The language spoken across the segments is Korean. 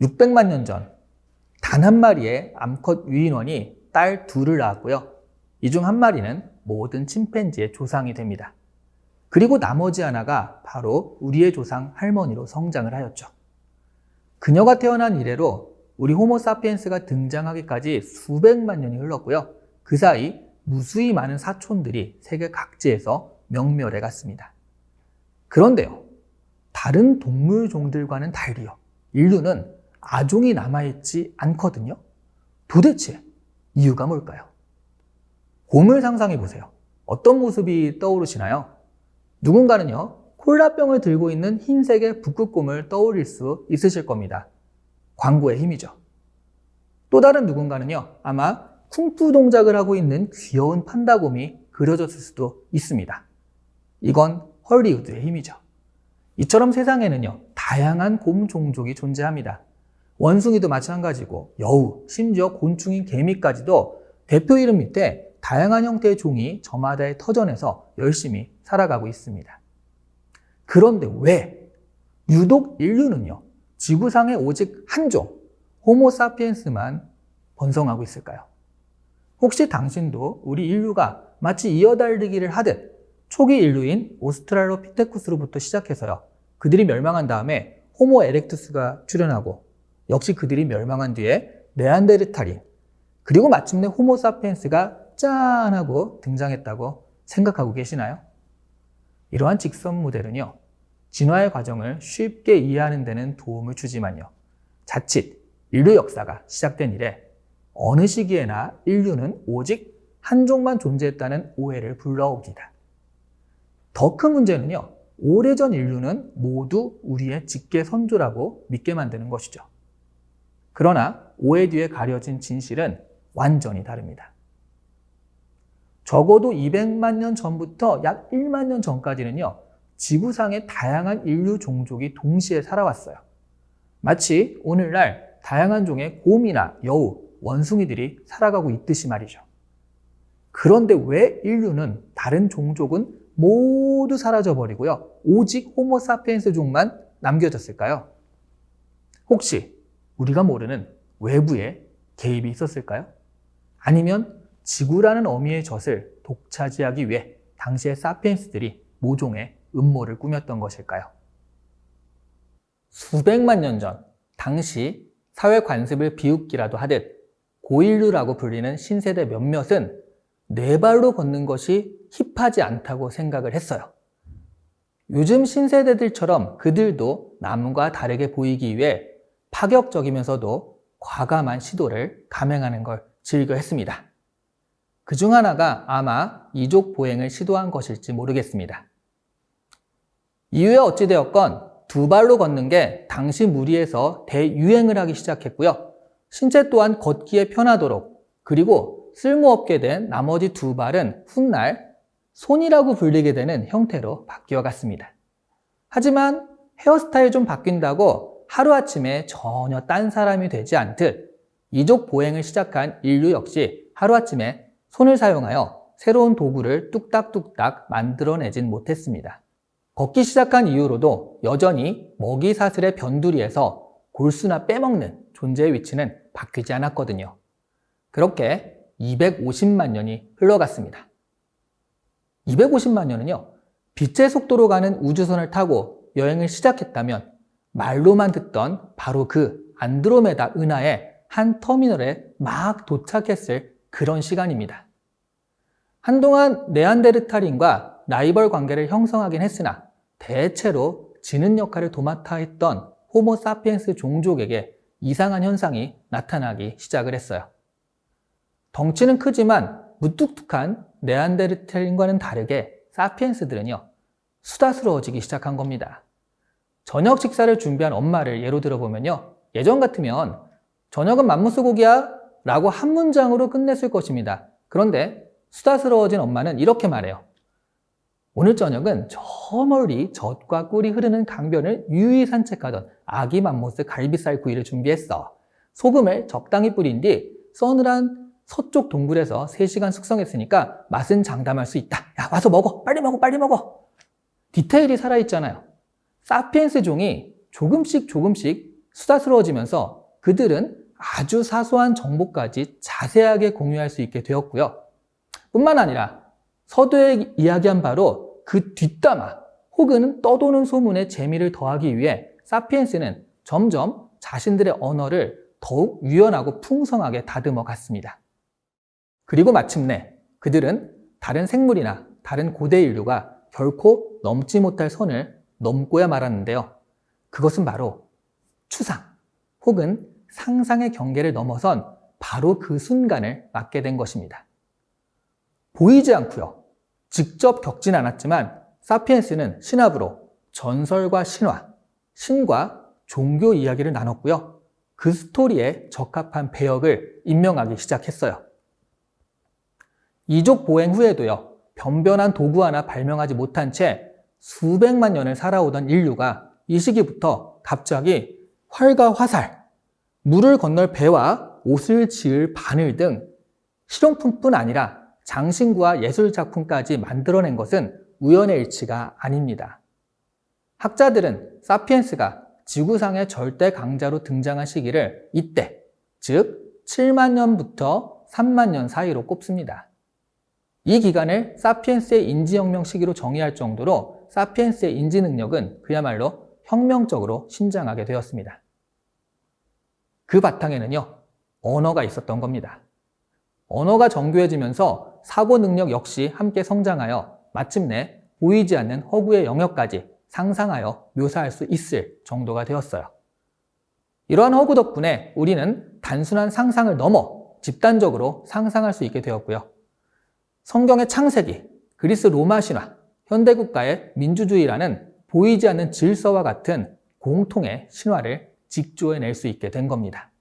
600만 년 전 단 한 마리의 암컷 유인원이 딸 둘을 낳았고요. 이 중 한 마리는 모든 침팬지의 조상이 됩니다. 그리고 나머지 하나가 바로 우리의 조상 할머니로 성장을 하였죠. 그녀가 태어난 이래로 우리 호모사피엔스가 등장하기까지 수백만 년이 흘렀고요. 그 사이 무수히 많은 사촌들이 세계 각지에서 명멸해 갔습니다. 그런데요, 다른 동물종들과는 달리요, 인류는 아종이 남아있지 않거든요. 도대체 이유가 뭘까요? 곰을 상상해 보세요. 어떤 모습이 떠오르시나요? 누군가는요, 콜라병을 들고 있는 흰색의 북극곰을 떠올릴 수 있으실 겁니다. 광고의 힘이죠. 또 다른 누군가는요, 아마 쿵푸 동작을 하고 있는 귀여운 판다곰이 그려졌을 수도 있습니다. 이건 헐리우드의 힘이죠. 이처럼 세상에는요, 다양한 곰 종족이 존재합니다. 원숭이도 마찬가지고 여우, 심지어 곤충인 개미까지도 대표 이름 밑에 다양한 형태의 종이 저마다의 터전에서 열심히 살아가고 있습니다. 그런데 왜 유독 인류는요, 지구상에 오직 한 종, 호모사피엔스만 번성하고 있을까요? 혹시 당신도 우리 인류가 마치 이어달리기를 하듯 초기 인류인 오스트랄로피테쿠스로부터 시작해서요, 그들이 멸망한 다음에 호모 에렉투스가 출현하고 역시 그들이 멸망한 뒤에 네안데르탈인, 그리고 마침내 호모사피엔스가 짠 하고 등장했다고 생각하고 계시나요? 이러한 직선 모델은요, 진화의 과정을 쉽게 이해하는 데는 도움을 주지만요, 자칫 인류 역사가 시작된 이래 어느 시기에나 인류는 오직 한 종만 존재했다는 오해를 불러옵니다. 더 큰 문제는요, 오래전 인류는 모두 우리의 직계 선조라고 믿게 만드는 것이죠. 그러나 오해 뒤에 가려진 진실은 완전히 다릅니다. 적어도 200만 년 전부터 약 1만 년 전까지는요, 지구상의 다양한 인류 종족이 동시에 살아왔어요. 마치 오늘날 다양한 종의 곰이나 여우, 원숭이들이 살아가고 있듯이 말이죠. 그런데 왜 인류는 다른 종족은 모두 사라져버리고요, 오직 호모사피엔스 종만 남겨졌을까요? 혹시 우리가 모르는 외부의 개입이 있었을까요? 아니면 지구라는 어미의 젖을 독차지하기 위해 당시의 사피엔스들이 모종의 음모를 꾸몄던 것일까요? 수백만 년 전, 당시 사회 관습을 비웃기라도 하듯 고인류라고 불리는 신세대 몇몇은 네 발로 걷는 것이 힙하지 않다고 생각을 했어요. 요즘 신세대들처럼 그들도 남과 다르게 보이기 위해 파격적이면서도 과감한 시도를 감행하는 걸 즐겨 했습니다. 그중 하나가 아마 이족 보행을 시도한 것일지 모르겠습니다. 이후에 어찌되었건 두 발로 걷는 게 당시 무리에서 대유행을 하기 시작했고요. 신체 또한 걷기에 편하도록, 그리고 쓸모없게 된 나머지 두 발은 훗날 손이라고 불리게 되는 형태로 바뀌어 갔습니다. 하지만 헤어스타일 좀 바뀐다고 하루아침에 전혀 딴 사람이 되지 않듯 이족 보행을 시작한 인류 역시 하루아침에 손을 사용하여 새로운 도구를 뚝딱뚝딱 만들어내진 못했습니다. 걷기 시작한 이후로도 여전히 먹이 사슬의 변두리에서 골수나 빼먹는 존재의 위치는 바뀌지 않았거든요. 그렇게 250만 년이 흘러갔습니다. 250만 년은요, 빛의 속도로 가는 우주선을 타고 여행을 시작했다면 말로만 듣던 바로 그 안드로메다 은하의 한 터미널에 막 도착했을 그런 시간입니다. 한동안 네안데르탈인과 라이벌 관계를 형성하긴 했으나 대체로 지는 역할을 도맡아 했던 호모사피엔스 종족에게 이상한 현상이 나타나기 시작을 했어요. 덩치는 크지만 무뚝뚝한 네안데르탈인과는 다르게 사피엔스들은요, 수다스러워지기 시작한 겁니다. 저녁 식사를 준비한 엄마를 예로 들어보면요, 예전 같으면 저녁은 맘무스 고기야 라고 한 문장으로 끝냈을 것입니다. 그런데 수다스러워진 엄마는 이렇게 말해요. 오늘 저녁은 저 멀리 젖과 꿀이 흐르는 강변을 유유히 산책하던 아기 맘모스 갈비살 구이를 준비했어. 소금을 적당히 뿌린 뒤 서늘한 서쪽 동굴에서 3시간 숙성했으니까 맛은 장담할 수 있다. 야, 와서 먹어. 빨리 먹어. 빨리 먹어. 디테일이 살아있잖아요. 사피엔스 종이 조금씩 수다스러워지면서 그들은 아주 사소한 정보까지 자세하게 공유할 수 있게 되었고요. 뿐만 아니라 서두에 이야기한 바로 그 뒷담화 혹은 떠도는 소문에 재미를 더하기 위해 사피엔스는 점점 자신들의 언어를 더욱 유연하고 풍성하게 다듬어 갔습니다. 그리고 마침내 그들은 다른 생물이나 다른 고대 인류가 결코 넘지 못할 선을 넘고야 말았는데요. 그것은 바로 추상 혹은 상상의 경계를 넘어선 바로 그 순간을 맞게 된 것입니다. 보이지 않고요. 직접 겪진 않았지만 사피엔스는 신압으로 전설과 신화, 신과 종교 이야기를 나눴고요. 그 스토리에 적합한 배역을 임명하기 시작했어요. 이족 보행 후에도요. 변변한 도구 하나 발명하지 못한 채 수백만 년을 살아오던 인류가 이 시기부터 갑자기 활과 화살, 물을 건널 배와 옷을 지을 바늘 등 실용품뿐 아니라 장신구와 예술작품까지 만들어낸 것은 우연의 일치가 아닙니다. 학자들은 사피엔스가 지구상의 절대 강자로 등장한 시기를 이때, 즉 7만 년부터 3만 년 사이로 꼽습니다. 이 기간을 사피엔스의 인지혁명 시기로 정의할 정도로 사피엔스의 인지 능력은 그야말로 혁명적으로 신장하게 되었습니다. 그 바탕에는요, 언어가 있었던 겁니다. 언어가 정교해지면서 사고 능력 역시 함께 성장하여 마침내 보이지 않는 허구의 영역까지 상상하여 묘사할 수 있을 정도가 되었어요. 이러한 허구 덕분에 우리는 단순한 상상을 넘어 집단적으로 상상할 수 있게 되었고요. 성경의 창세기, 그리스 로마 신화, 현대국가의 민주주의라는 보이지 않는 질서와 같은 공통의 신화를 직조해낼 수 있게 된 겁니다.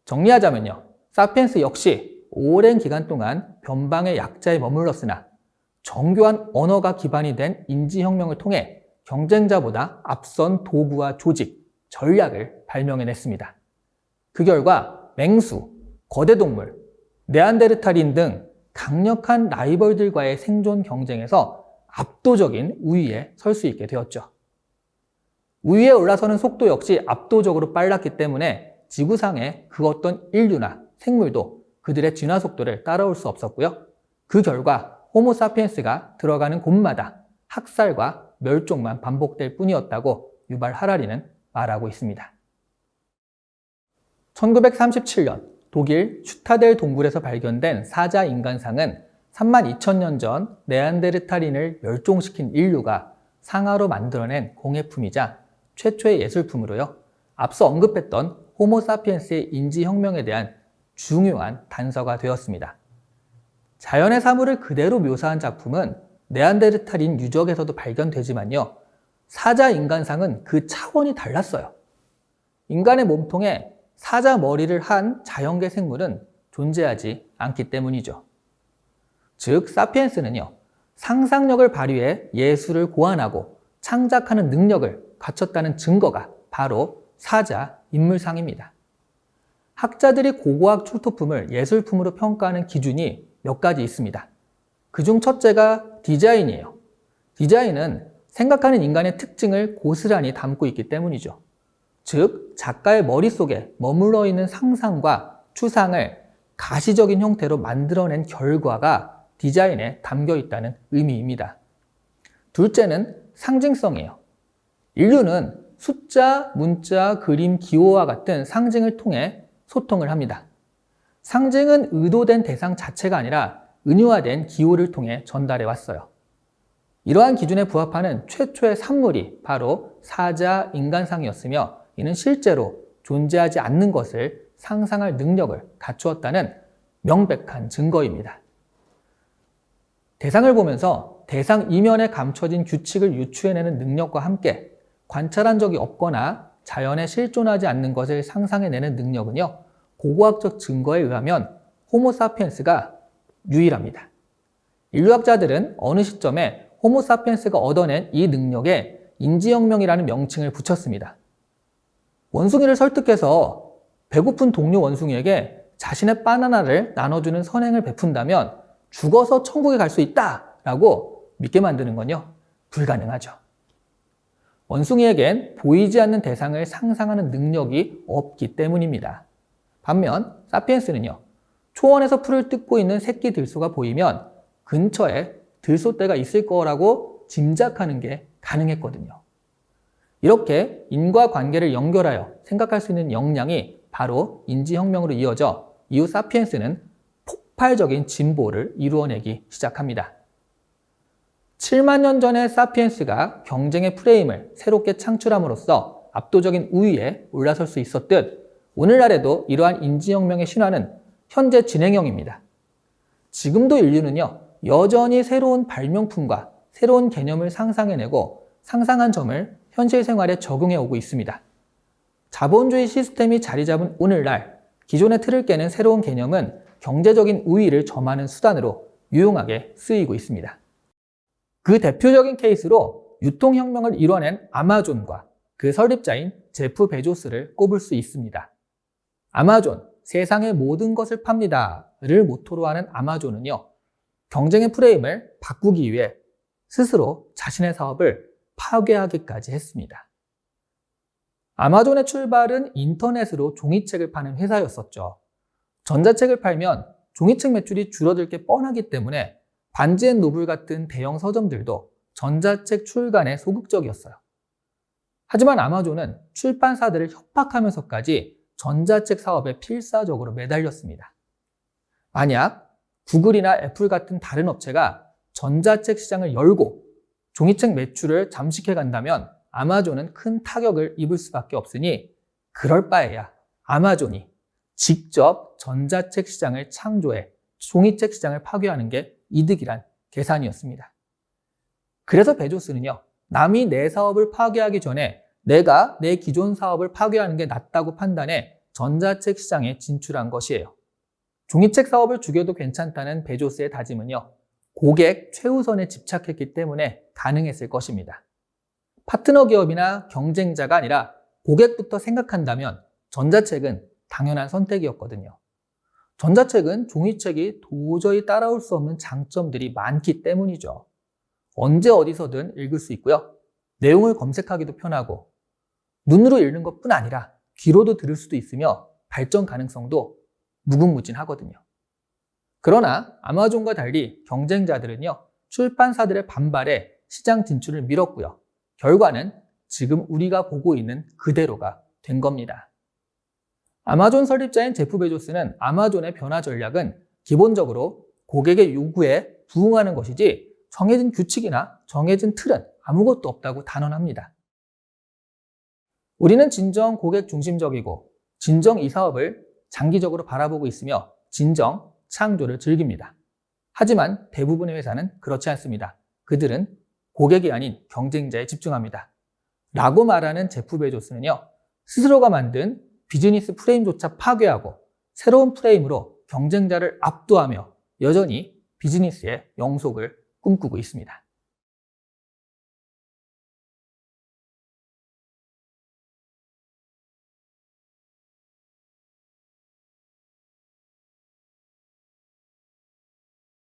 정리하자면요. 사피엔스 역시 오랜 기간 동안 변방의 약자에 머물렀으나 정교한 언어가 기반이 된 인지혁명을 통해 경쟁자보다 앞선 도구와 조직, 전략을 발명해냈습니다. 그 결과 맹수, 거대 동물, 네안데르탈인 등 강력한 라이벌들과의 생존 경쟁에서 압도적인 우위에 설 수 있게 되었죠. 우위에 올라서는 속도 역시 압도적으로 빨랐기 때문에 지구상의 그 어떤 인류나 생물도 그들의 진화 속도를 따라올 수 없었고요. 그 결과 호모사피엔스가 들어가는 곳마다 학살과 멸종만 반복될 뿐이었다고 유발 하라리는 말하고 있습니다. 1937년 독일 슈타델 동굴에서 발견된 사자 인간상은 32,000년 전 네안데르탈인을 멸종시킨 인류가 상하로 만들어낸 공예품이자 최초의 예술품으로요. 앞서 언급했던 호모사피엔스의 인지혁명에 대한 중요한 단서가 되었습니다. 자연의 사물을 그대로 묘사한 작품은 네안데르탈인 유적에서도 발견되지만요. 사자 인간상은 그 차원이 달랐어요. 인간의 몸통에 사자 머리를 한 자연계 생물은 존재하지 않기 때문이죠. 즉, 사피엔스는요, 상상력을 발휘해 예술을 고안하고 창작하는 능력을 갖췄다는 증거가 바로 사자 인물상입니다. 학자들이 고고학 출토품을 예술품으로 평가하는 기준이 몇 가지 있습니다. 그중 첫째가 디자인이에요. 디자인은 생각하는 인간의 특징을 고스란히 담고 있기 때문이죠. 즉, 작가의 머릿속에 머물러 있는 상상과 추상을 가시적인 형태로 만들어낸 결과가 디자인에 담겨 있다는 의미입니다. 둘째는 상징성이에요. 인류는 숫자, 문자, 그림, 기호와 같은 상징을 통해 소통을 합니다. 상징은 의도된 대상 자체가 아니라 은유화된 기호를 통해 전달해 왔어요. 이러한 기준에 부합하는 최초의 산물이 바로 사자 인간상이었으며 이는 실제로 존재하지 않는 것을 상상할 능력을 갖추었다는 명백한 증거입니다. 대상을 보면서 대상 이면에 감춰진 규칙을 유추해내는 능력과 함께 관찰한 적이 없거나 자연에 실존하지 않는 것을 상상해내는 능력은요, 고고학적 증거에 의하면 호모사피엔스가 유일합니다. 인류학자들은 어느 시점에 호모사피엔스가 얻어낸 이 능력에 인지혁명이라는 명칭을 붙였습니다. 원숭이를 설득해서 배고픈 동료 원숭이에게 자신의 바나나를 나눠주는 선행을 베푼다면 죽어서 천국에 갈 수 있다라고 믿게 만드는 건요, 불가능하죠. 원숭이에겐 보이지 않는 대상을 상상하는 능력이 없기 때문입니다. 반면 사피엔스는요, 초원에서 풀을 뜯고 있는 새끼 들소가 보이면 근처에 들소떼가 있을 거라고 짐작하는 게 가능했거든요. 이렇게 인과관계를 연결하여 생각할 수 있는 역량이 바로 인지혁명으로 이어져 이후 사피엔스는 폭발적인 진보를 이루어내기 시작합니다. 7만 년 전에 사피엔스가 경쟁의 프레임을 새롭게 창출함으로써 압도적인 우위에 올라설 수 있었듯 오늘날에도 이러한 인지혁명의 신화는 현재 진행형입니다. 지금도 인류는요, 여전히 새로운 발명품과 새로운 개념을 상상해내고 상상한 점을 현실 생활에 적용해 오고 있습니다. 자본주의 시스템이 자리 잡은 오늘날 기존의 틀을 깨는 새로운 개념은 경제적인 우위를 점하는 수단으로 유용하게 쓰이고 있습니다. 그 대표적인 케이스로 유통혁명을 이뤄낸 아마존과 그 설립자인 제프 베조스를 꼽을 수 있습니다. 아마존, 세상의 모든 것을 팝니다를 모토로 하는 아마존은요, 경쟁의 프레임을 바꾸기 위해 스스로 자신의 사업을 파괴하기까지 했습니다. 아마존의 출발은 인터넷으로 종이책을 파는 회사였었죠. 전자책을 팔면 종이책 매출이 줄어들 게 뻔하기 때문에 반지 앤 노블 같은 대형 서점들도 전자책 출간에 소극적이었어요. 하지만 아마존은 출판사들을 협박하면서까지 전자책 사업에 필사적으로 매달렸습니다. 만약 구글이나 애플 같은 다른 업체가 전자책 시장을 열고 종이책 매출을 잠식해 간다면 아마존은 큰 타격을 입을 수밖에 없으니 그럴 바에야 아마존이 직접 전자책 시장을 창조해 종이책 시장을 파괴하는 게 이득이란 계산이었습니다. 그래서 베조스는요, 남이 내 사업을 파괴하기 전에 내가 내 기존 사업을 파괴하는 게 낫다고 판단해 전자책 시장에 진출한 것이에요. 종이책 사업을 죽여도 괜찮다는 베조스의 다짐은요, 고객 최우선에 집착했기 때문에 가능했을 것입니다. 파트너 기업이나 경쟁자가 아니라 고객부터 생각한다면 전자책은 당연한 선택이었거든요. 전자책은 종이책이 도저히 따라올 수 없는 장점들이 많기 때문이죠. 언제 어디서든 읽을 수 있고요. 내용을 검색하기도 편하고 눈으로 읽는 것뿐 아니라 귀로도 들을 수도 있으며 발전 가능성도 무궁무진하거든요. 그러나 아마존과 달리 경쟁자들은요, 출판사들의 반발에 시장 진출을 미뤘고요. 결과는 지금 우리가 보고 있는 그대로가 된 겁니다. 아마존 설립자인 제프 베조스는 아마존의 변화 전략은 기본적으로 고객의 요구에 부응하는 것이지 정해진 규칙이나 정해진 틀은 아무것도 없다고 단언합니다. 우리는 진정 고객 중심적이고 진정 이 사업을 장기적으로 바라보고 있으며 진정 창조를 즐깁니다. 하지만 대부분의 회사는 그렇지 않습니다. 그들은 고객이 아닌 경쟁자에 집중합니다. 라고 말하는 제프 베조스는요, 스스로가 만든 비즈니스 프레임조차 파괴하고 새로운 프레임으로 경쟁자를 압도하며 여전히 비즈니스의 영속을 꿈꾸고 있습니다.